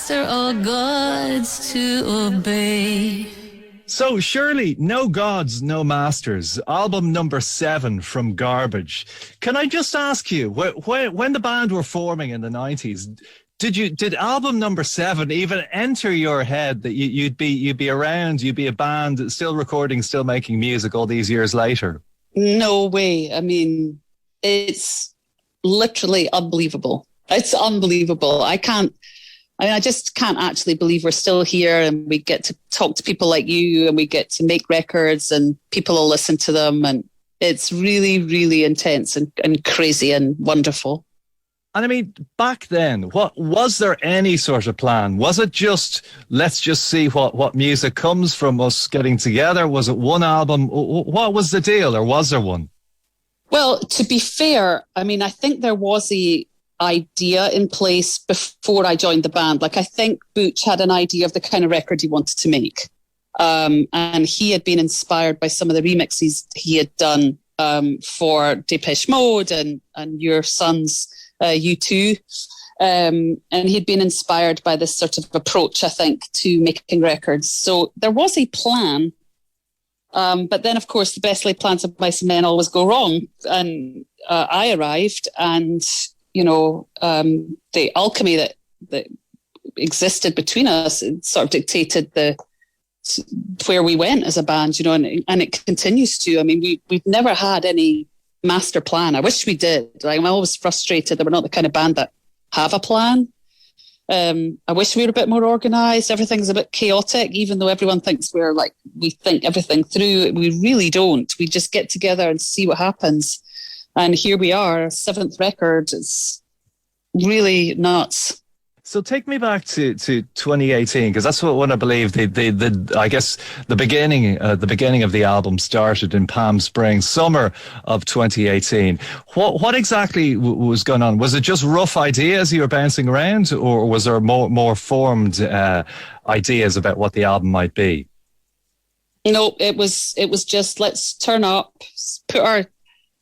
master or gods to obey. So, Shirley, No Gods, No Masters, album number 7 from Garbage. Can I just ask you, when the band were forming in the 90s, did album number 7 even enter your head that you'd be around, you'd be a band still recording, still making music all these years later? No way. I mean, it's literally unbelievable. It's unbelievable. I just can't actually believe we're still here and we get to talk to people like you and we get to make records and people will listen to them. And it's really, really intense and crazy and wonderful. And I mean, back then, was there any sort of plan? Was it just, let's just see what music comes from us getting together? Was it one album? What was the deal, or was there one? Well, to be fair, I mean, I think there was a idea in place before I joined the band. Like, I think Butch had an idea of the kind of record he wanted to make. And he had been inspired by some of the remixes he had done for Depeche Mode and Your Sons, U2. And he'd been inspired by this sort of approach, I think, to making records. So there was a plan. But then, of course, the best laid plans of mice and men always go wrong. And I arrived and the alchemy that existed between us, it sort of dictated where we went as a band, and it continues to. I mean, we've never had any master plan. I wish we did. I'm always frustrated that we're not the kind of band that have a plan. I wish we were a bit more organised. Everything's a bit chaotic, even though everyone thinks we think everything through. We really don't. We just get together and see what happens. And here we are, 7th record. It's really nuts. So take me back to 2018, because that's when I believe I guess the beginning of the album started in Palm Springs, summer of 2018. What exactly was going on? Was it just rough ideas you were bouncing around, or was there more formed ideas about what the album might be? No, it was just, let's turn up, put our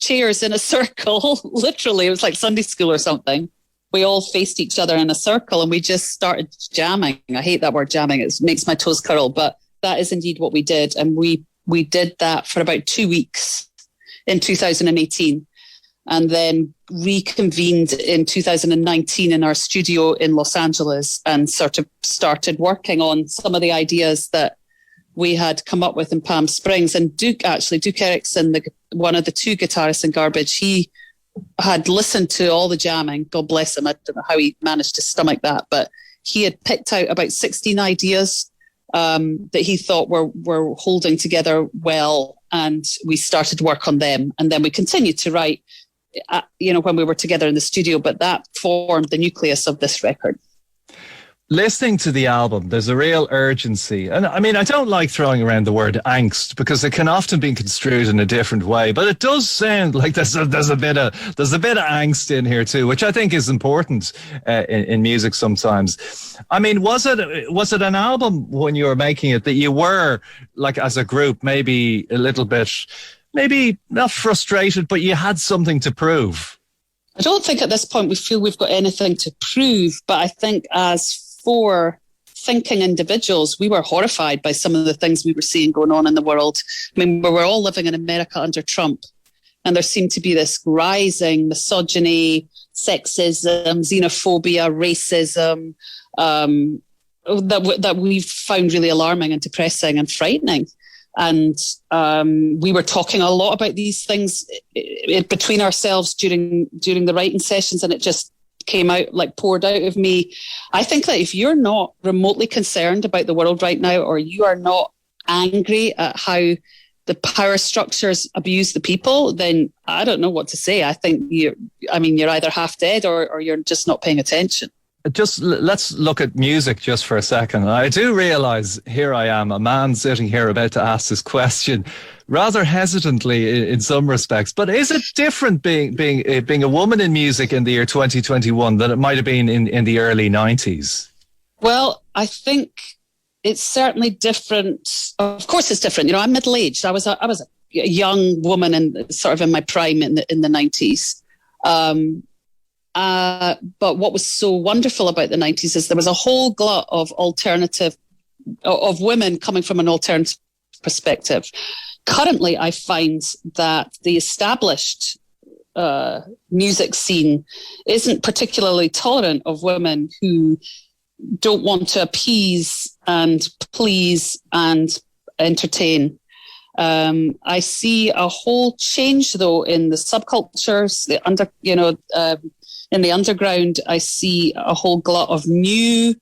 chairs in a circle. Literally, it was like Sunday school or something. We all faced each other in a circle and we just started jamming. I hate that word jamming. It makes my toes curl, but that is indeed what we did. And we did that for about 2 weeks in 2018 and then reconvened in 2019 in our studio in Los Angeles and sort of started working on some of the ideas that we had come up with in Palm Springs. And Duke Erickson, one of the 2 guitarists in Garbage, he had listened to all the jamming. God bless him. I don't know how he managed to stomach that, but he had picked out about 16 ideas that he thought were holding together well, and we started work on them. And then we continued to write, when we were together in the studio, but that formed the nucleus of this record. Listening to the album, there's a real urgency. And I mean, I don't like throwing around the word angst because it can often be construed in a different way, but it does sound like there's a bit of angst in here too, which I think is important in music sometimes. I mean, was it an album when you were making it that you were, like, as a group, maybe a little bit, maybe not frustrated, but you had something to prove? I don't think at this point we feel we've got anything to prove, but I think as 4 thinking individuals, we were horrified by some of the things we were seeing going on in the world. I mean, we were all living in America under Trump, and there seemed to be this rising misogyny, sexism, xenophobia, racism, that we found really alarming and depressing and frightening. And we were talking a lot about these things between ourselves during the writing sessions, and it just came out, like poured out of me. I think that if you're not remotely concerned about the world right now, or you are not angry at how the power structures abuse the people, then I don't know what to say. I think you're either half dead or you're just not paying attention. Just let's look at music just for a second. I do realise here I am, a man sitting here about to ask this question rather hesitantly in some respects. But is it different being a woman in music in the year 2021 than it might have been in the early 90s? Well, I think it's certainly different. Of course it's different. I'm middle-aged. I was a young woman and sort of in my prime in the 90s. But what was so wonderful about the 90s is there was a whole glut of women coming from an alternative perspective. Currently, I find that the established music scene isn't particularly tolerant of women who don't want to appease and please and entertain. I see a whole change, though, in the subcultures, in the underground. I see a whole glut of new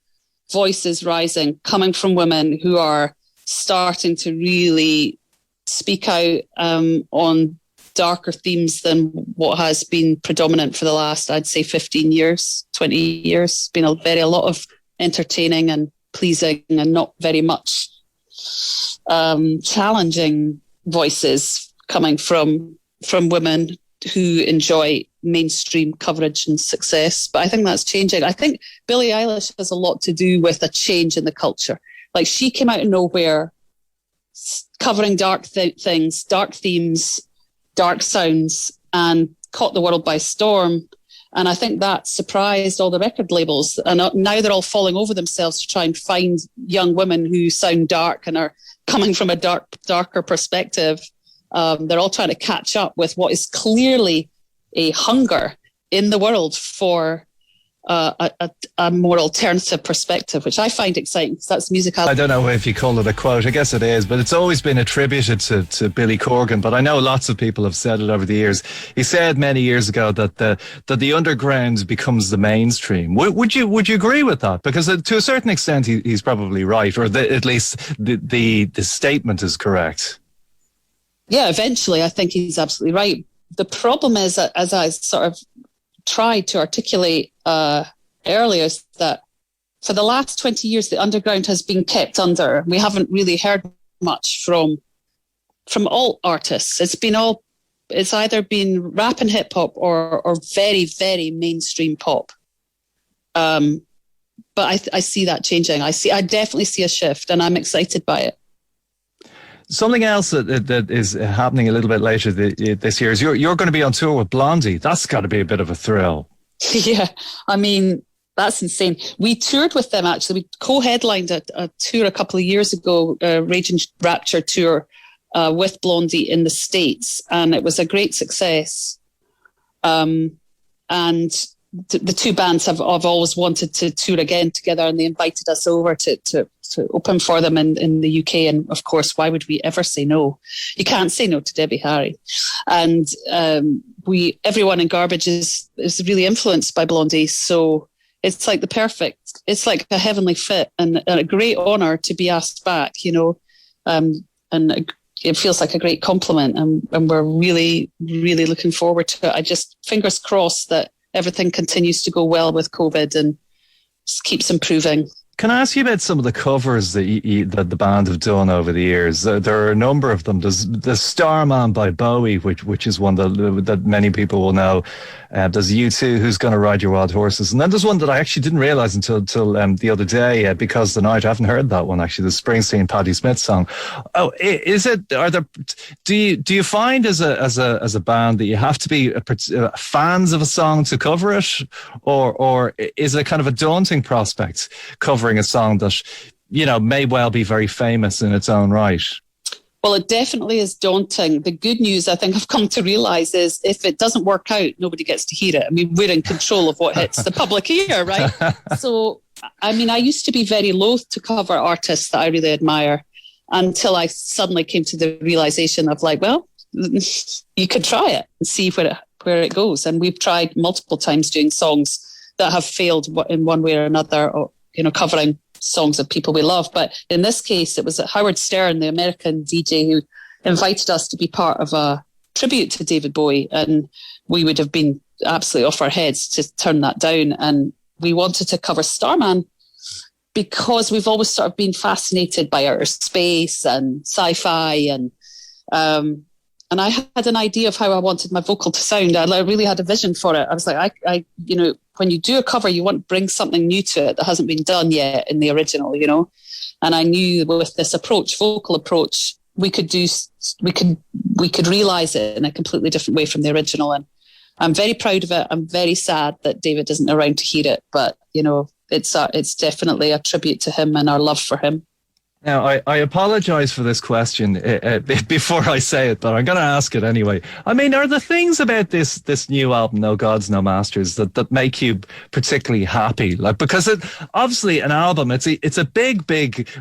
voices rising, coming from women who are starting to really speak out on darker themes than what has been predominant for the last, I'd say, 15 years, 20 years. It's been a lot of entertaining and pleasing and not very much challenging voices coming from women who enjoy mainstream coverage and success. But I think that's changing. I think Billie Eilish has a lot to do with a change in the culture. Like, she came out of nowhere covering dark things, dark themes, dark sounds, and caught the world by storm. And I think that surprised all the record labels. And now they're all falling over themselves to try and find young women who sound dark and are coming from a darker perspective. They're all trying to catch up with what is clearly a hunger in the world for a more alternative perspective, which I find exciting because that's music. I don't know if you call it a quote. I guess it is, but it's always been attributed to Billy Corgan. But I know lots of people have said it over the years. He said many years ago that the underground becomes the mainstream. Would you agree with that? Because to a certain extent, he's probably right, or at least the statement is correct. Yeah, eventually, I think he's absolutely right. The problem is, as I sort of tried to articulate earlier, is that for the last 20 years, the underground has been kept under. We haven't really heard much from all artists. It's either been rap and hip hop or very, very mainstream pop. But I see that changing. I definitely see a shift, and I'm excited by it. Something else that is happening a little bit later this year is you're going to be on tour with Blondie. That's got to be a bit of a thrill. Yeah, I mean, that's insane. We toured with them, actually. We co-headlined a tour a couple of years ago, Rage and Rapture tour with Blondie in the States, and it was a great success. And the two bands have always wanted to tour again together, and they invited us over to open for them in the UK. And of course, why would we ever say no? You can't say no to Debbie Harry. And everyone in Garbage is really influenced by Blondie. So it's like it's like a heavenly fit and a great honour to be asked back, and it feels like a great compliment. And we're really, really looking forward to it. I just, fingers crossed that everything continues to go well with COVID and just keeps improving. Can I ask you about some of the covers that the band have done over the years? There are a number of them. There's Starman by Bowie, which is one that many people will know. There's U2, Who's Gonna Ride Your Wild Horses, and then there's one that I actually didn't realize until the other day, Because the Night. I haven't heard that one actually. The Springsteen Patti Smith song. Oh, is it? Do you find as a band that you have to be fans of a song to cover it, or is it kind of a daunting prospect covering a song that may well be very famous in its own right? Well, it definitely is daunting. The good news, I think I've come to realise, is if it doesn't work out, nobody gets to hear it. I mean, we're in control of what hits the public ear, right? So, I mean, I used to be very loath to cover artists that I really admire until I suddenly came to the realisation of well, you could try it and see where it goes. And we've tried multiple times doing songs that have failed in one way or another, or, covering songs of people we love. But in this case, it was Howard Stern, the American DJ, who invited us to be part of a tribute to David Bowie. And we would have been absolutely off our heads to turn that down. And we wanted to cover Starman because we've always sort of been fascinated by outer space and sci-fi. And I had an idea of how I wanted my vocal to sound. I really had a vision for it. I was like, when you do a cover, you want to bring something new to it that hasn't been done yet in the original, And I knew with this vocal approach, we could realise it in a completely different way from the original. And I'm very proud of it. I'm very sad that David isn't around to hear it, but it's definitely a tribute to him and our love for him. Now, I apologize for this question before I say it, but I'm going to ask it anyway. I mean, are the things about this new album, No Gods, No Masters, that make you particularly happy? Like, because obviously an album, it's a big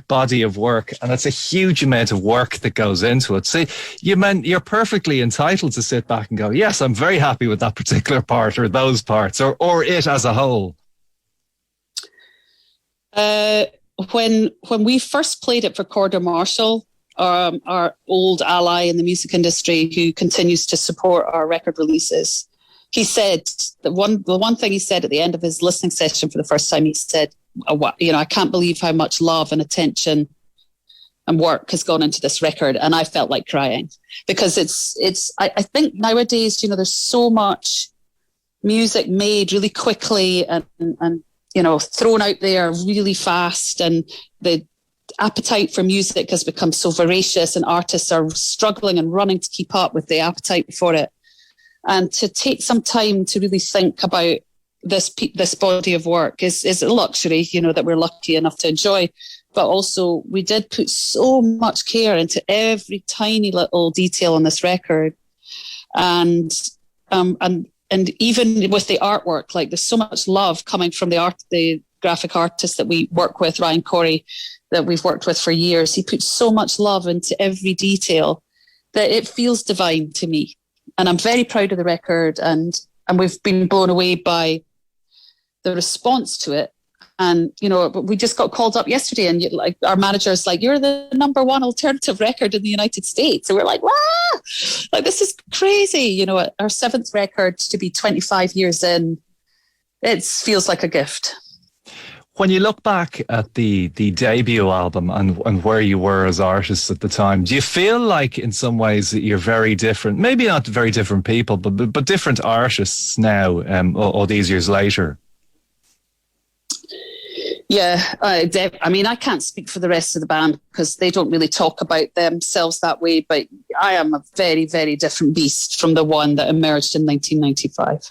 body of work, and it's a huge amount of work that goes into it. So you're perfectly entitled to sit back and go, yes, I'm very happy with that particular part or those parts or it as a whole. When we first played it for Corder Marshall, our old ally in the music industry who continues to support our record releases, he said the one thing he said at the end of his listening session for the first time, he said, I can't believe how much love and attention and work has gone into this record. And I felt like crying because I think nowadays, there's so much music made really quickly and thrown out there really fast, and the appetite for music has become so voracious, and artists are struggling and running to keep up with the appetite for it. And to take some time to really think about this body of work is a luxury, that we're lucky enough to enjoy. But also, we did put so much care into every tiny little detail on this record, and even with the artwork, like there's so much love coming from the graphic artist that we work with, Ryan Corey, that we've worked with for years. He puts so much love into every detail that it feels divine to me. And I'm very proud of the record, and we've been blown away by the response to it. And, we just got called up yesterday, and our manager's like, you're the number one alternative record in the United States. And we're like, wow, like, this is crazy. Our seventh record to be 25 years in, it feels like a gift. When you look back at the debut album and where you were as artists at the time, do you feel like in some ways that you're very different, maybe not very different people, but different artists now, all these years later? Yeah, I can't speak for the rest of the band because they don't really talk about themselves that way, but I am a very, very different beast from the one that emerged in 1995.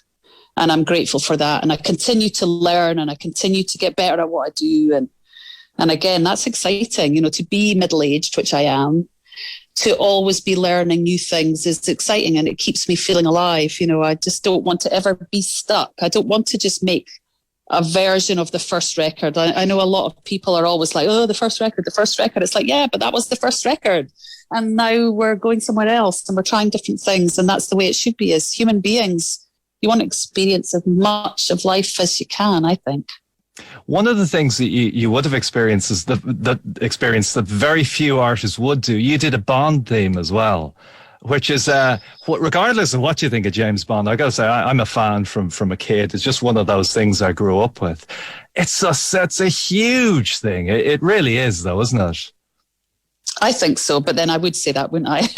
And I'm grateful for that. And I continue to learn, and I continue to get better at what I do. And again, that's exciting, to be middle-aged, which I am, to always be learning new things is exciting, and it keeps me feeling alive. I just don't want to ever be stuck. I don't want to just make a version of the first record. I know a lot of people are always like, oh, the first record. It's like, yeah, but that was the first record. And now we're going somewhere else and we're trying different things. And that's the way it should be. As human beings, you want to experience as much of life as you can, I think. One of the things that you would have experienced is the experience that very few artists would do. You did a Bond theme as well, which is, regardless of what you think of James Bond, I got to say, I'm a fan from a kid. It's just one of those things I grew up with. It's a huge thing. It really is, though, isn't it? I think so, but then I would say that, wouldn't I?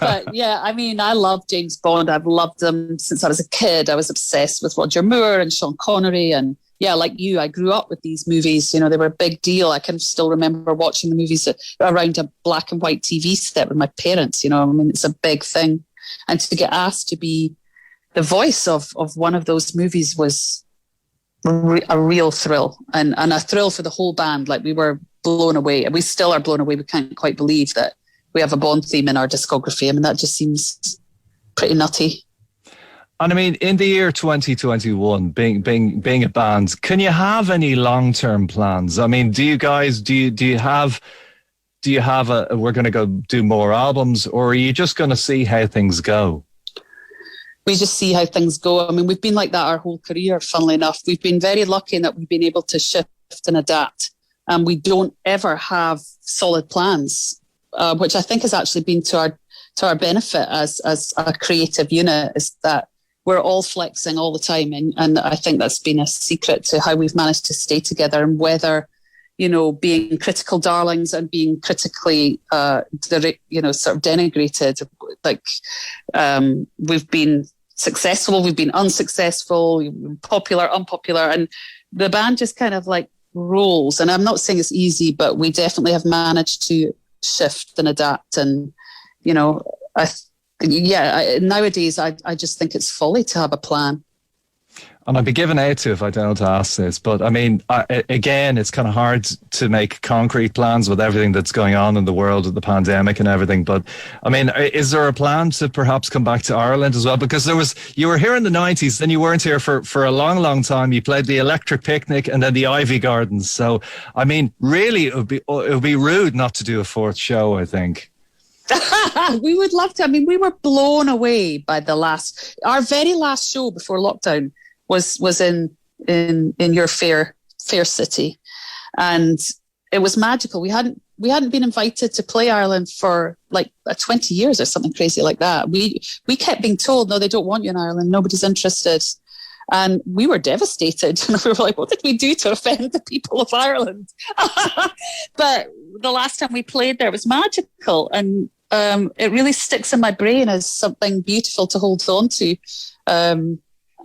But yeah, I love James Bond. I've loved him since I was a kid. I was obsessed with Roger Moore and Sean Connery, and yeah, like you, I grew up with these movies. They were a big deal. I can still remember watching the movies around a black and white TV set with my parents. It's a big thing. And to get asked to be the voice of one of those movies was a real thrill, and a thrill for the whole band. Like, we were blown away, and we still are blown away. We can't quite believe that we have a Bond theme in our discography. That just seems pretty nutty. And in the year 2021, being a band, can you have any long-term plans? Do you guys, do you have we're going to go do more albums, or are you just going to see how things go? We just see how things go. We've been like that our whole career, funnily enough. We've been very lucky in that we've been able to shift and adapt. And we don't ever have solid plans, which I think has actually been to our benefit as a creative unit, is that we're all flexing all the time. And I think that's been a secret to how we've managed to stay together and weather, being critical darlings and being critically, sort of denigrated. Like, we've been successful, we've been unsuccessful, we've been popular, unpopular. And the band just kind of like rolls. And I'm not saying it's easy, but we definitely have managed to shift and adapt. And, nowadays I just think it's folly to have a plan. And I'd be given out to if I don't ask this. But I mean, again, it's kind of hard to make concrete plans with everything that's going on in the world with the pandemic and everything. But I mean, is there a plan to perhaps come back to Ireland as well? Because you were here in the 90s, then you weren't here for a long, long time. You played the Electric Picnic and then the Ivy Gardens. So, I mean, really, it would be rude not to do a fourth show, I think. We would love to. I mean, we were blown away by our very last show before lockdown was in your fair city, and it was magical. We hadn't been invited to play Ireland for like 20 years or something crazy like that. We kept being told, no, they don't want you in Ireland, nobody's interested, and we were devastated. And we were like, what did we do to offend the people of Ireland? But the last time we played there, it was magical, and it really sticks in my brain as something beautiful to hold on to.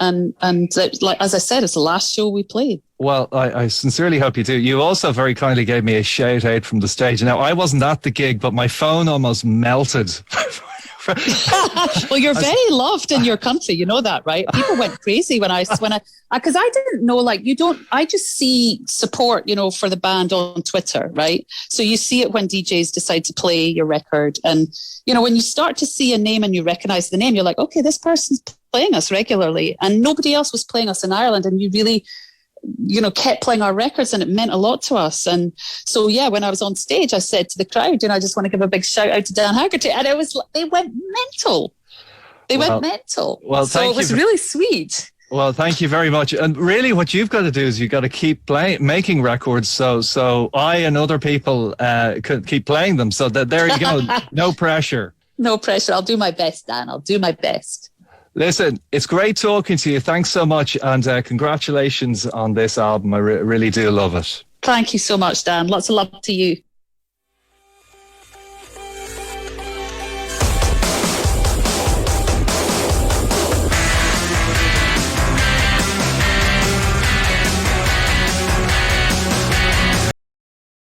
And like, as I said, it's the last show we played. Well, I sincerely hope you do. You also very kindly gave me a shout out from the stage. Now, I wasn't at the gig, but my phone almost melted. Well, you're very loved in your country. You know that, right? People went crazy because I didn't know, like, I just see support, for the band on Twitter, right? So you see it when DJs decide to play your record. And, when you start to see a name and you recognize the name, you're like, okay, this person's playing us regularly. And nobody else was playing us in Ireland. And you really, kept playing our records, and it meant a lot to us. And so, when I was on stage, I said to the crowd, I just want to give a big shout out to Dan Hegarty. And they went mental. Went mental. Well, so it was really sweet. Well, thank you very much. And really what you've got to do is you've got to keep making records so I and other people could keep playing them. So that there you go. No pressure. No pressure. I'll do my best, Dan. I'll do my best. Listen, it's great talking to you. Thanks so much. And congratulations on this album. I really do love it. Thank you so much, Dan. Lots of love to you.